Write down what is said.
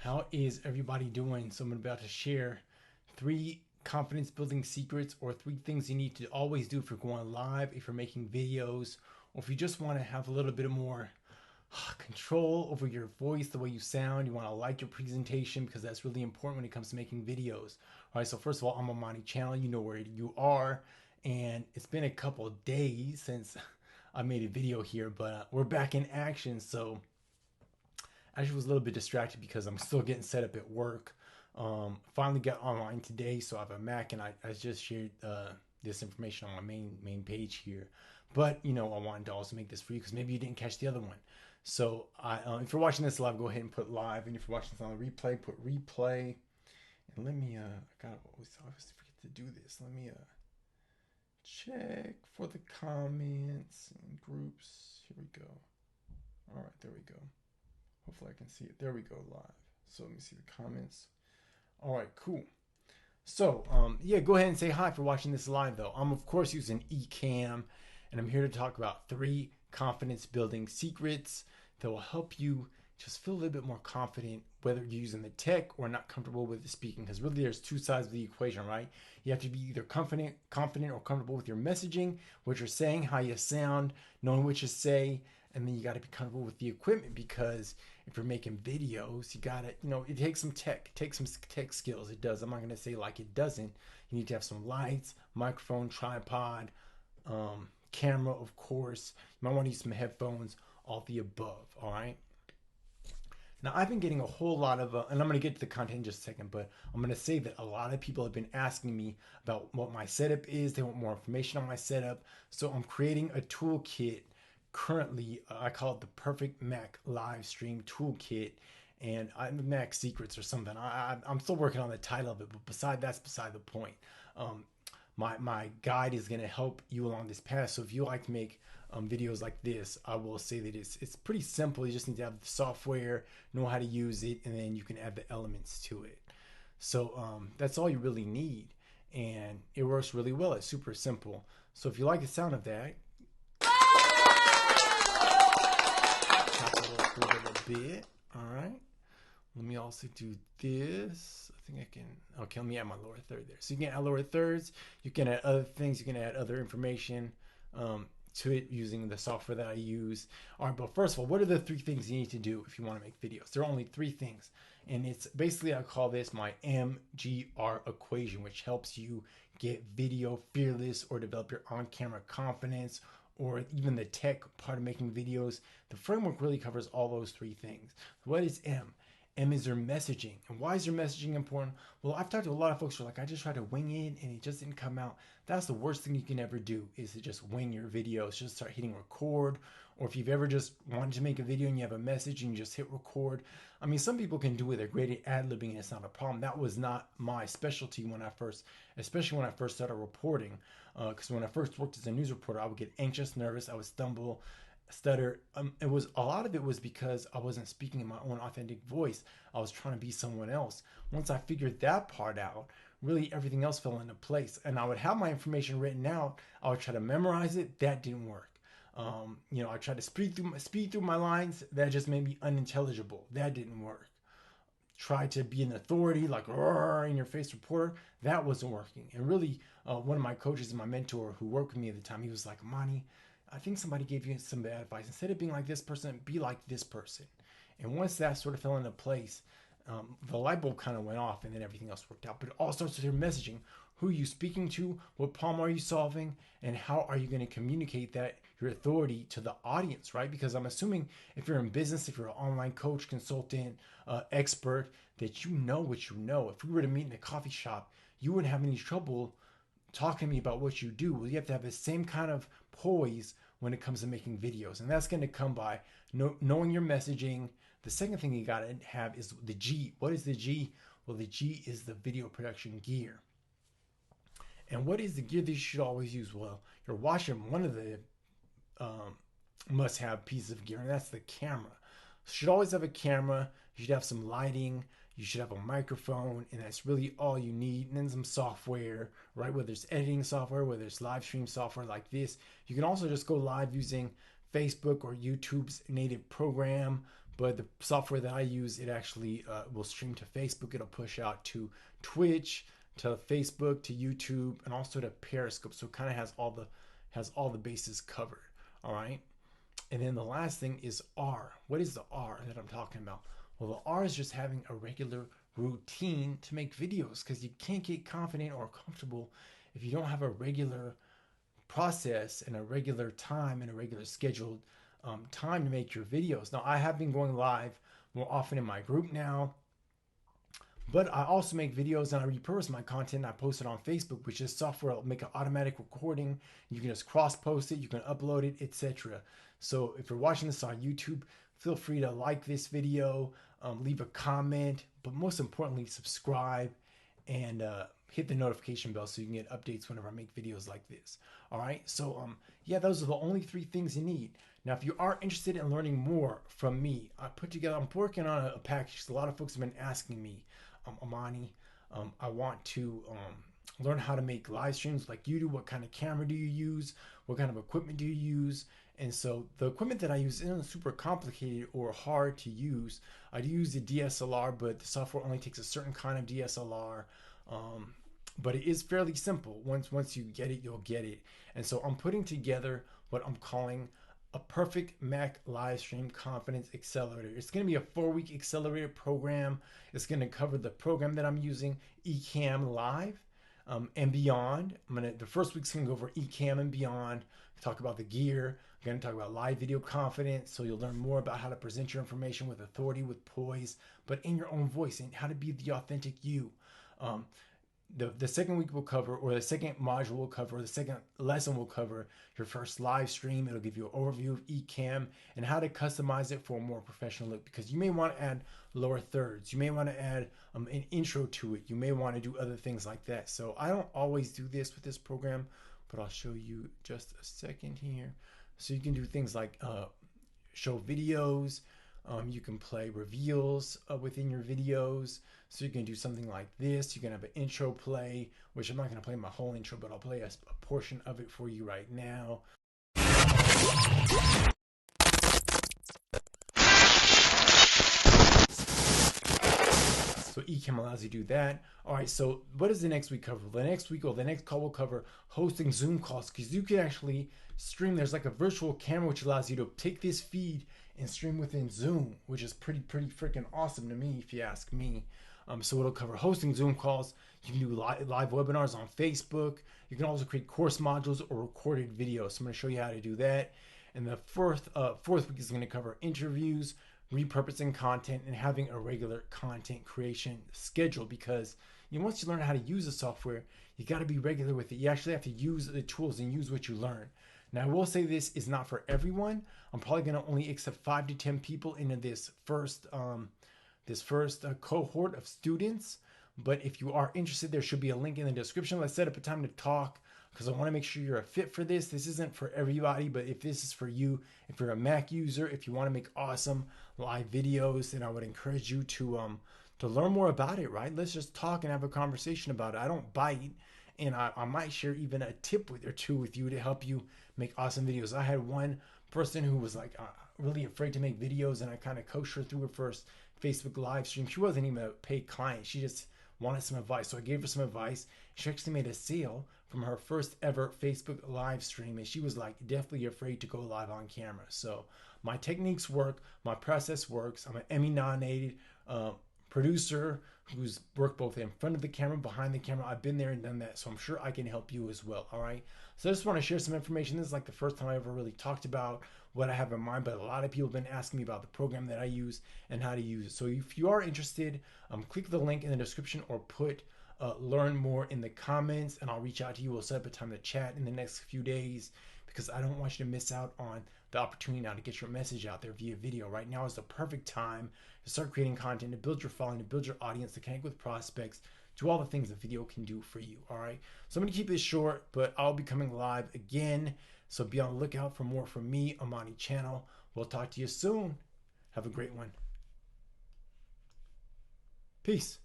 How is everybody doing? So I'm about to share 3 confidence building secrets or 3 things you need to always do if you're going live, if you're making videos, or if you just want to have a little bit more control over your voice, the way you sound. You want to like your presentation because that's really important when it comes to making videos. All right, so first of all, I'm Amani Channel. You know where you are. And it's been a couple of days since I made a video here, but we're back in action. So I actually was a little bit distracted because I'm still getting set up at work. Finally got online today, so I have a Mac, and I just shared this information on my main page here. But I wanted to also make this for you because maybe you didn't catch the other one. So if you're watching this live, go ahead and put live, and if you're watching this on the replay, put replay. And let me I gotta always forget to do this. Let me check for the comments and groups. Here we go. All right, there we go. Hopefully I can see it. There we go, live. So let me see the comments. All right, cool. So yeah, go ahead and say hi for watching this live though. I'm of course using ECamm, and I'm here to talk about 3 confidence building secrets that will help you just feel a little bit more confident, whether you're using the tech or not comfortable with the speaking, because really there's 2 sides of the equation, right? You have to be either confident or comfortable with your messaging, what you're saying, how you sound, knowing what you say, and then you got to be comfortable with the equipment, because if you're making videos, you got to, it takes some tech, skills. It does. I'm not going to say like it doesn't. You need to have some lights, microphone, tripod, camera, of course. You might want to use some headphones, all the above. All right. Now, I've been getting a whole lot of, and I'm going to get to the content in just a second, but I'm going to say that a lot of people have been asking me about what my setup is. They want more information on my setup. So I'm creating a toolkit currently. I call it the Perfect Mac Livestream Toolkit. And Mac Secrets or something. I'm still working on the title of it, but that's beside the point. My guide is going to help you along this path. So if you like to make videos like this, I will say that it's pretty simple. You just need to have the software, know how to use it, and then you can add the elements to it. So that's all you really need, and it works really well. It's super simple. So if you like the sound of that, tap it up a little bit. All right. Let me also do this. I think I can. Okay, let me add my lower third there. So you can add lower thirds. You can add other things. You can add other information to it using the software that I use. All right, but first of all, what are the 3 things you need to do if you want to make videos? There are only 3 things. And it's basically, I call this my MGR equation, which helps you get video fearless or develop your on-camera confidence, or even the tech part of making videos. The framework really covers all those 3 things. What is M? M is your messaging. And why is your messaging important? Well, I've talked to a lot of folks who are like, I just tried to wing it and it just didn't come out. That's the worst thing you can ever do, is to just wing your videos. Just start hitting record. Or if you've ever just wanted to make a video and you have a message and you just hit record. I mean, some people can do it. They're great at ad-libbing and it's not a problem. That was not my specialty especially when I first started reporting. Because when I first worked as a news reporter, I would get anxious, nervous, I would stumble, stutter. A lot of it was because I wasn't speaking in my own authentic voice. I was trying to be someone else. Once I figured that part out, really everything else fell into place. And I would have my information written out. I would try to memorize it. That didn't work. I tried to speed through my lines. That just made me unintelligible. That didn't work. Tried to be an authority, like in your face reporter. That wasn't working. And really, one of my coaches and my mentor who worked with me at the time, he was like, Amani, I think somebody gave you some bad advice. Instead of being like this person, be like this person. And once that sort of fell into place, the light bulb kind of went off, and then everything else worked out. But it all starts with your messaging. Who are you speaking to? What problem are you solving? And how are you going to communicate that, your authority, to the audience, right? Because I'm assuming if you're in business, if you're an online coach, consultant, expert, that you know what you know. If we were to meet in a coffee shop, you wouldn't have any trouble talking to me about what you do. Well, you have to have the same kind of poise when it comes to making videos. And that's going to come by knowing your messaging. The second thing you got to have is the G. What is the G? Well, the G is the video production gear. And what is the gear that you should always use? Well, you're watching one of the must-have pieces of gear, and that's the camera. You should always have a camera. You should have some lighting. You should have a microphone, and that's really all you need. And then some software, right? Whether it's editing software, whether it's live stream software like this. You can also just go live using Facebook or YouTube's native program. but the software that I use, it actually will stream to Facebook. It'll push out to Twitch, to Facebook, to YouTube, and also to Periscope. So it kind of has all the bases covered. All right. And then the last thing is R. What is the R that I'm talking about? Well, the R is just having a regular routine to make videos, because you can't get confident or comfortable if you don't have a regular process and a regular time and a regular scheduled time to make your videos. Now, I have been going live more often in my group now, but I also make videos and I repurpose my content. I post it on Facebook, which is software will make an automatic recording. You can just cross post it, you can upload it, etc. So if you're watching this on YouTube, feel free to like this video, leave a comment, but most importantly, subscribe and hit the notification bell so you can get updates whenever I make videos like this. All right, so yeah, those are the only 3 things you need. Now, if you are interested in learning more from me, I'm working on a package. A lot of folks have been asking me, Amani, I want to learn how to make live streams like you do. What kind of camera do you use? What kind of equipment do you use? And so the equipment that I use isn't super complicated or hard to use. I do use the DSLR, but the software only takes a certain kind of DSLR. But it is fairly simple. Once you get it, you'll get it. And so I'm putting together what I'm calling a perfect Mac live stream confidence accelerator. It's going to be a 4-week accelerator program. It's going to cover the program that I'm using, ECamm Live, and beyond. The first week's going to go over ECamm and beyond. Talk about the gear. I'm going to talk about live video confidence, so you'll learn more about how to present your information with authority, with poise, but in your own voice, and how to be the authentic you. The second week will cover, or the second module will cover, or the second lesson will cover your first live stream. It'll give you an overview of ECamm and how to customize it for a more professional look, because you may want to add lower thirds. You may want to add an intro to it. You may want to do other things like that. So I don't always do this with this program, but I'll show you just a second here. So you can do things like show videos. You can play reveals within your videos. So you can do something like this. You can have an intro play, which I'm not going to play my whole intro, but I'll play a portion of it for you right now. So ECamm allows you to do that. All right, so what does the next week cover? The next call will cover hosting Zoom calls, because you can actually stream. There's like a virtual camera which allows you to take this feed and stream within Zoom, which is pretty freaking awesome to me, if you ask me. So it'll cover hosting Zoom calls. You can do live webinars on Facebook. You can also create course modules or recorded videos. So I'm going to show you how to do that. And the fourth week is going to cover interviews, repurposing content, and having a regular content creation schedule, because once you learn how to use the software, you got to be regular with it. You actually have to use the tools and use what you learn. Now, I will say this is not for everyone. I'm probably going to only accept 5 to 10 people into this first cohort of students. But if you are interested, there should be a link in the description. Let's set up a time to talk, because I want to make sure you're a fit for this. This isn't for everybody, but if this is for you, if you're a Mac user, if you want to make awesome live videos, then I would encourage you to learn more about it, right? Let's just talk and have a conversation about it. I don't bite, and I might share even a tip or two with you to help you make awesome videos. I had one person who was like really afraid to make videos, and I kind of coached her through her first Facebook live stream. She wasn't even a paid client. She just wanted some advice. So I gave her some advice. She actually made a sale from her first ever Facebook live stream, and she was like definitely afraid to go live on camera. So my techniques work, my process works. I'm an Emmy nominated producer who's worked both in front of the camera, behind the camera. I've been there and done that, so I'm sure I can help you as well. All right, so I just want to share some information. This is like the first time I ever really talked about what I have in mind, but a lot of people have been asking me about the program that I use and how to use it. So if you are interested, click the link in the description or put learn more in the comments, and I'll reach out to you. We'll set up a time to chat in the next few days, because I don't want you to miss out on the opportunity now to get your message out there via video. Right now is the perfect time to start creating content, to build your following, to build your audience, to connect with prospects, do all the things that video can do for you. All right, so I'm going to keep this short, but I'll be coming live again, so be on the lookout for more from me, Amani Channel. We'll talk to you soon. Have a great one. Peace.